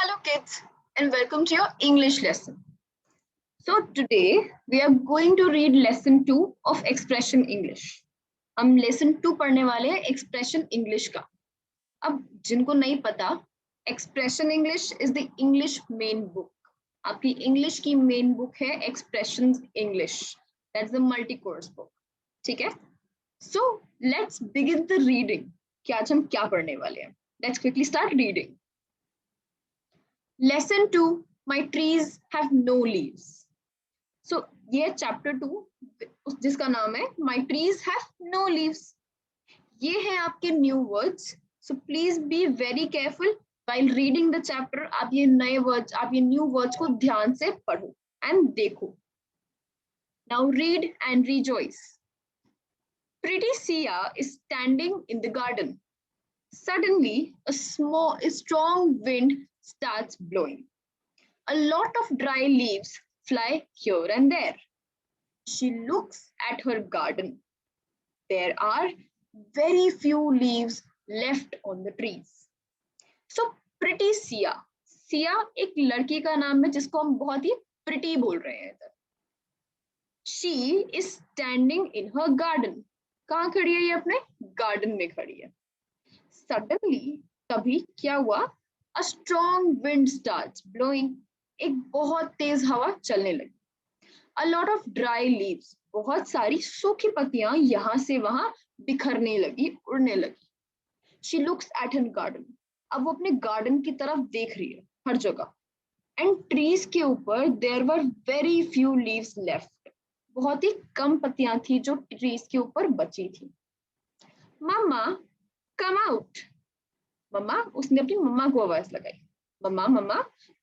Hello kids and welcome to your English lesson. So today we are going to read lesson 2 of expression English. हम lesson 2 पढ़ने वाले हैं expression English का. अब जिनको नहीं पता, expression English is the English main book. आपकी English की main book है expressions English. That's the multi-course book. ठीक है? So let's begin the reading. कि आज हम क्या पढ़ने वाले हैं? Let's quickly start reading. Lesson 2, my trees have no leaves. So ये chapter 2 जिसका नाम है my trees have no leaves. ये है आपके new words. So please be very careful while reading the chapter. आप ये नए words, आप ये new words को ध्यान से पढ़ो and देखो. Now read and rejoice. Pretty Sia is standing in the garden. Suddenly, a strong wind starts blowing. A lot of dry leaves fly here and there. She looks at her garden. There are very few leaves left on the trees. So pretty Sia. Sia एक लड़की का नाम है जिसको हम बहुत ही pretty बोल रहे हैं इधर. She is standing in her garden. कहाँ खड़ी है ये? अपने garden में खड़ी है. Suddenly, तभी क्या हुआ? A strong wind starts blowing. एक बहुत तेज हवा चलने लगी. A lot of dry leaves. बहुत सारी सूखी पत्तियां यहाँ से वहां बिखरने लगी, उड़ने लगी. She looks at her garden. अब वो अपने garden की तरफ देख रही है हर जगह. And trees के ऊपर there were very few leaves left. बहुत ही कम पत्तियां थी जो trees के ऊपर बची थी. Mama, come out. मम्मा, उसने अपनी मम्मा को आवाज लगाई. मम्मा, मम्मा,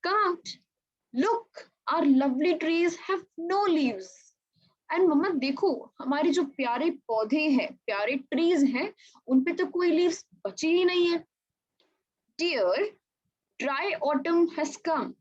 come out. Look, our lovely trees have no leaves. And मम्मा देखो, हमारे जो प्यारे पौधे हैं, प्यारे ट्रीज हैं, उन पे तो कोई लीव्स बची ही नहीं है. Dear, dry autumn has come.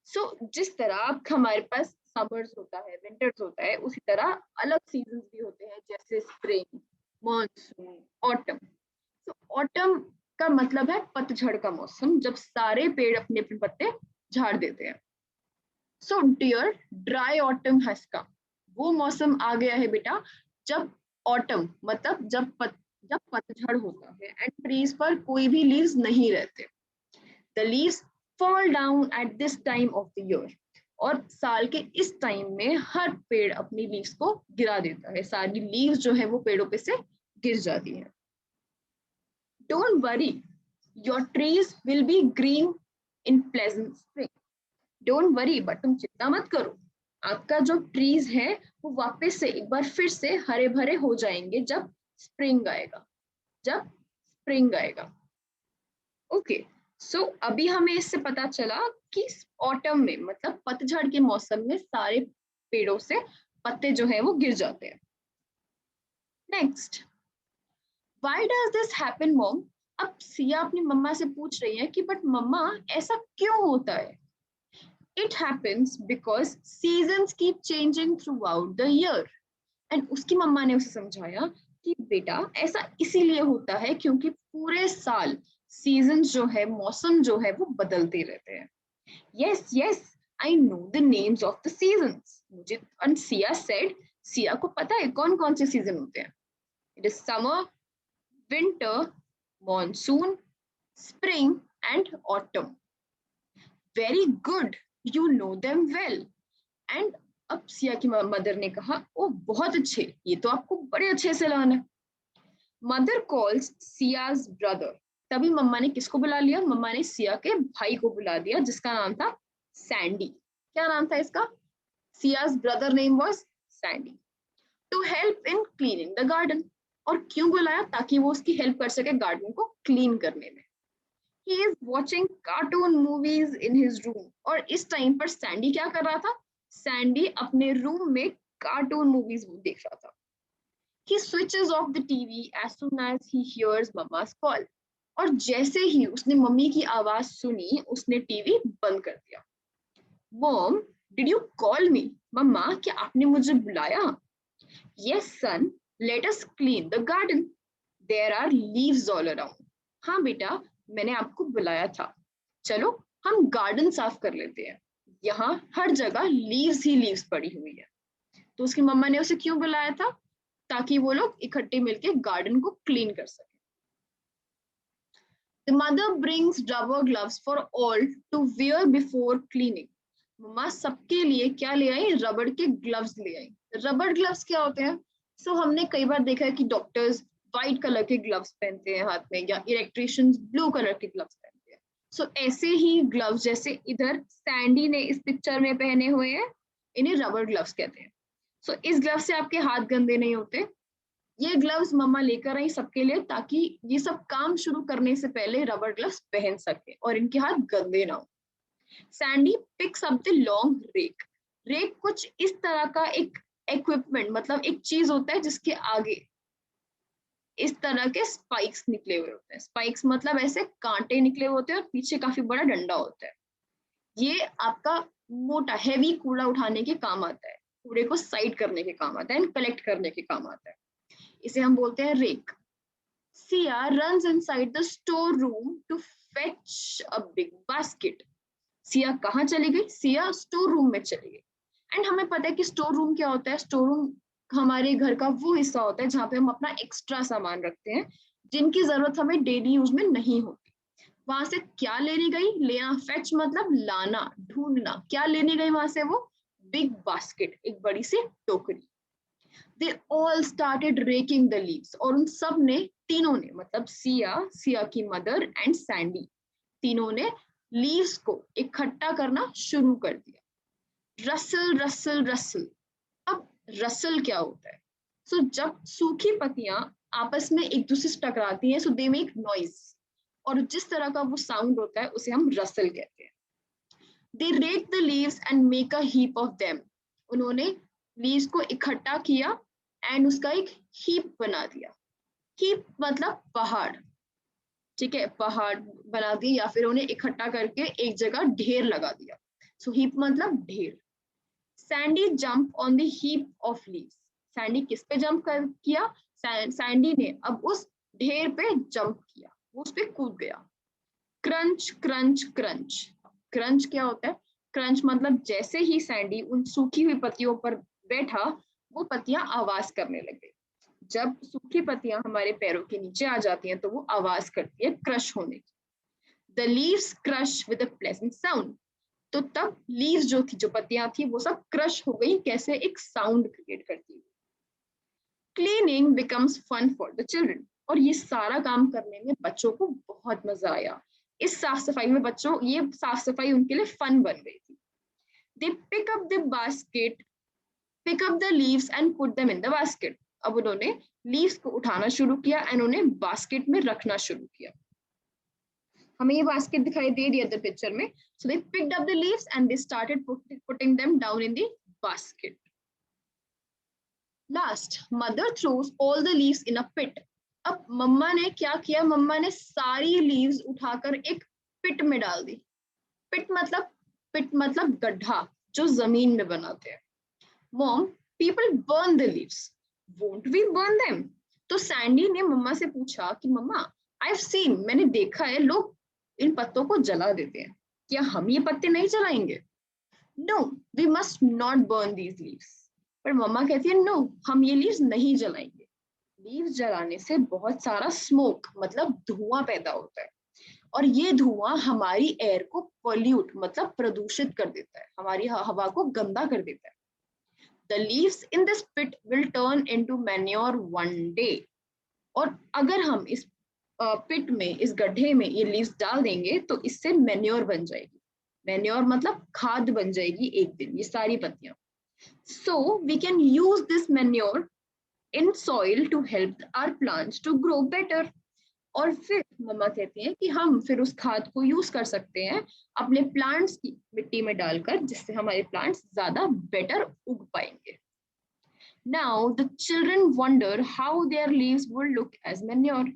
So जिस तरह हमारे पास समर्स होता है, विंटर्स होता है, उसी तरह अलग सीजन्स भी होते हैं जैसे स्प्रिंग, मॉनसून, ऑटम. तो ऑटम का मतलब है पतझड़ का मौसम, जब सारे पेड़ अपने अपने पत्ते झाड़ देते हैं. So dear, dry autumn has come. वो मौसम आ गया है बेटा जब ऑटम मतलब जब पतझड़ होता है एंड ट्रीज पर कोई भी लीव्स नहीं रहते. The leaves fall down at this time of the year. और साल के इस टाइम में हर पेड़ अपनी लीव्स को गिरा देता है. सारी लीव्स जो है वो पेड़ों पे से गिर जाती है. Don't worry, your trees will be green in pleasant spring. Don't worry, but तुम चिंता मत करो. आपका जो ट्रीज है वो वापस से एक बार फिर से हरे भरे हो जाएंगे जब स्प्रिंग आएगा. ओके, सो अभी हमें इससे पता चला कि ऑटम में मतलब पतझड़ के मौसम में सारे पेड़ों से पत्ते जो है वो गिर जाते हैं. Next, Why does this happen, mom? अब सिया अपनी मम्मा से पूछ रही है कि बट मम्मा ऐसा क्यों होता है? It happens because seasons keep changing throughout the year. And उसकी मम्मा ने उसे समझाया कि बेटा ऐसा इसीलिए होता है क्योंकि पूरे साल सीजन्स जो है, मौसम जो है वो बदलते रहते हैं. Yes, I know the names of the seasons. मुझे and सिया said, सिया को पता है कौन कौन से सीजन होते हैं. It is summer, winter, monsoon, spring and autumn. Very good, you know them well. And अब सिया की मदर ने कहा, ओ बहुत अच्छे, ये तो आपको बड़े अच्छे से लाना है. Mother calls Ciaz brother. तभी मम्मा ने किसको बुला लिया? मम्मा ने सिया के भाई को बुला दिया जिसका नाम था सैंडी. क्या नाम था इसका? Sia's brother name was Sandy. To help in cleaning the garden. और क्यों बुलाया? ताकि वो उसकी हेल्प कर सके गार्डन को क्लीन करने में. He is watching cartoon movies in his room. और इस टाइम पर सैंडी क्या कर रहा था? सैंडी अपने रूम में कार्टून मूवीज देख रहा था. He switches off the TV as soon as he hears mama's call. और जैसे ही उसने मम्मी की आवाज सुनी, उसने टीवी बंद कर दिया. Mom, did you call me? मम्मा, क्या आपने मुझे बुलाया? Yes, son. Let us clean the garden. There are leaves all around. हाँ बेटा, मैंने आपको बुलाया था. चलो हम गार्डन साफ कर लेते हैं, यहाँ हर जगह लीव्स ही लीव्स पड़ी हुई है। तो उसकी मम्मा ने उसे क्यों बुलाया था? ताकि वो लोग इकट्ठे मिलके गार्डन को क्लीन कर सके। The mother brings rubber gloves for all to wear before cleaning. मम्मा सबके लिए क्या ले आई? रबड़ के ग्लव्स ले आई। रबड़ ग्लव्स क्या होते हैं? हमने कई बार देखा है कि डॉक्टर्स व्हाइट कलर के ग्लव्स पहनते हैं हाथ में, या इलेक्ट्रिशियंस ब्लू कलर के ग्लव्स पहनते हैं। ऐसे ही ग्लव्स जैसे इधर सैंडी ने इस पिक्चर में पहने हुए हैं, इन्हें रबड़ ग्लव्स कहते हैं। इस ग्लव से आपके हाथ गंदे नहीं होते। ये ग्लव्स मम्मा लेकर आई सबके लिए, ताकि ये सब काम शुरू करने से पहले रबर ग्लव्स पहन सके और इनके हाथ गंदे ना हो। Sandy picks up the long rake. Rake कुछ इस तरह का एक इक्विपमेंट, मतलब एक चीज होता है जिसके आगे इस तरह के स्पाइक्स निकले हुए होते हैं। स्पाइक्स मतलब ऐसे कांटे निकले हुए होते हैं और पीछे काफी बड़ा डंडा होता है। ये आपका मोटा हैवी कूड़ा उठाने के काम आता है, कूड़े को साइड करने के काम आता है एंड कलेक्ट करने के काम आता है। इसे हम बोलते हैं rake. Sia runs inside the storeroom to fetch a big basket. Siya कहाँ चली गई? सिया स्टोर रूम में चली गई। एंड हमें पता है कि स्टोर रूम क्या होता है। स्टोर रूम हमारे घर का वो हिस्सा होता है जहाँ पे हम अपना एक्स्ट्रा सामान रखते हैं, जिनकी जरूरत हमें डेली यूज में नहीं होती। वहां से क्या लेने गई? लेना, फेच मतलब लाना, ढूंढना। क्या लेने गई वहां से वो? बिग बास्केट, एक बड़ी सी टोकरी। They all started raking the leaves. और उन सब ने, तीनों ने, मतलब सिया, सिया की मदर एंड सैंडी, तीनों ने लीव्स को इकट्ठा करना शुरू कर दिया। Russell Russell Russell. अब रसल क्या होता है? जब सूखी पत्तियां आपस में एक दूसरे से टकराती हैं, दे मेक नॉइज, और जिस तरह का वो साउंड होता है उसे हम रसल कहते हैं। They rake the leaves and make a heap of them. उन्होंने लीव्स को इकट्ठा किया एंड उसका एक हीप बना दिया। हीप मतलब पहाड़, ठीक है, पहाड़ बना दिया, या फिर उन्हें इकट्ठा करके एक जगह ढेर लगा दिया। हीप मतलब ढेर। Sandy jump on the heap of leaves. Sandy किस पे जंप किया? सैंडी ने अब उस ढेर पे जंप किया, वो उस पे कूद गया। Crunch crunch crunch. क्रंच क्या होता है? क्रंच मतलब जैसे ही सैंडी उन सूखी हुई पत्तियों पर बैठा, वो पत्तियां आवाज करने लगे। जब सूखी पत्तियां हमारे पैरों के नीचे आ जाती हैं तो वो आवाज करती है क्रश होने की। The leaves crush with a pleasant sound. तो तब लीव्स जो थी, जो पत्तियां थी, वो सब क्रश हो गई। कैसे? एक साउंड क्रिएट करती हुई। Cleaning becomes fun for the children. और ये सारा काम करने में बच्चों को बहुत मजा आया। इस साफ सफाई में बच्चों, ये साफ सफाई उनके लिए फन बन गई थी। They pick up the basket, pick up the leaves and put them in the basket. अब उन्होंने लीव्स को उठाना शुरू किया एंड उन्हें बास्केट में रखना शुरू किया। हमें ये बास्केट दिखाई दे रही है द पिक्चर में। So they picked up the leaves and they started putting them down in the basket. Last, mother throws all the leaves in a pit. अब मम्मा ने क्या किया? मम्मा ने सारी लीव्स उठाकर एक पिट में डाल दी। पिट मतलब गड्ढा जो जमीन में बनाते हैं। Mom, people burn the leaves. Won't we burn them? तो सैंडी ने मम्मा से पूछा कि मम्मा, I've seen, मैंने देखा है, लोग इन पत्तों को जला देते हैं, क्या हम ये पत्ते नहीं जलाएंगे? No, we must not burn these leaves. पर मम्मा कहती है नो, हम ये लीव्स नहीं जलाएंगे। लीव्स जलाने से बहुत सारा स्मोक मतलब धुआं पैदा होता है, और ये धुआं हमारी एयर को पोल्यूट मतलब प्रदूषित कर देता है, हमारी हवा को गंदा कर देता है। The leaves in this pit will turn into manure one day. और अगर हम इस पिट में, इस गड्ढे में ये लीव्स डाल देंगे तो इससे मैन्योर बन जाएगी। मैन्योर मतलब खाद बन जाएगी एक दिन, ये सारी पत्तियां। So we can use this manure in soil to help our plants to grow better. और फिर मम्मा कहती हैं कि हम फिर उस खाद को यूज कर सकते हैं अपने प्लांट्स की मिट्टी में डालकर, जिससे हमारे प्लांट्स ज्यादा बेटर उग पाएंगे। Now the children wonder how their leaves will look as manure.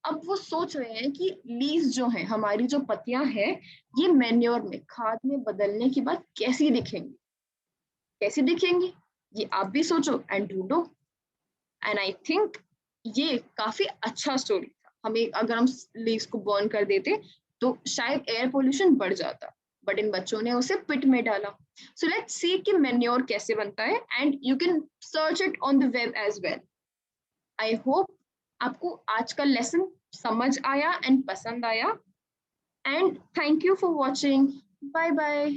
अब वो सोच रहे हैं कि लीव्स जो हैं, हमारी जो पत्तियां हैं, ये मैन्योर में, खाद में बदलने के बाद कैसी दिखेंगी? कैसी दिखेंगी ये आप भी सोचो एंड ढूंढो। एंड आई थिंक ये काफी अच्छा स्टोरी था। हमें अगर हम लीव्स को बर्न कर देते तो शायद एयर पोल्यूशन बढ़ जाता, बट इन बच्चों ने उसे पिट में डाला। सो लेट्स सी कि मैन्योर कैसे बनता है, and you can search it on the web as well. I hope आपको आज का लेसन समझ आया एंड पसंद आया, and thank you for watching. Bye bye.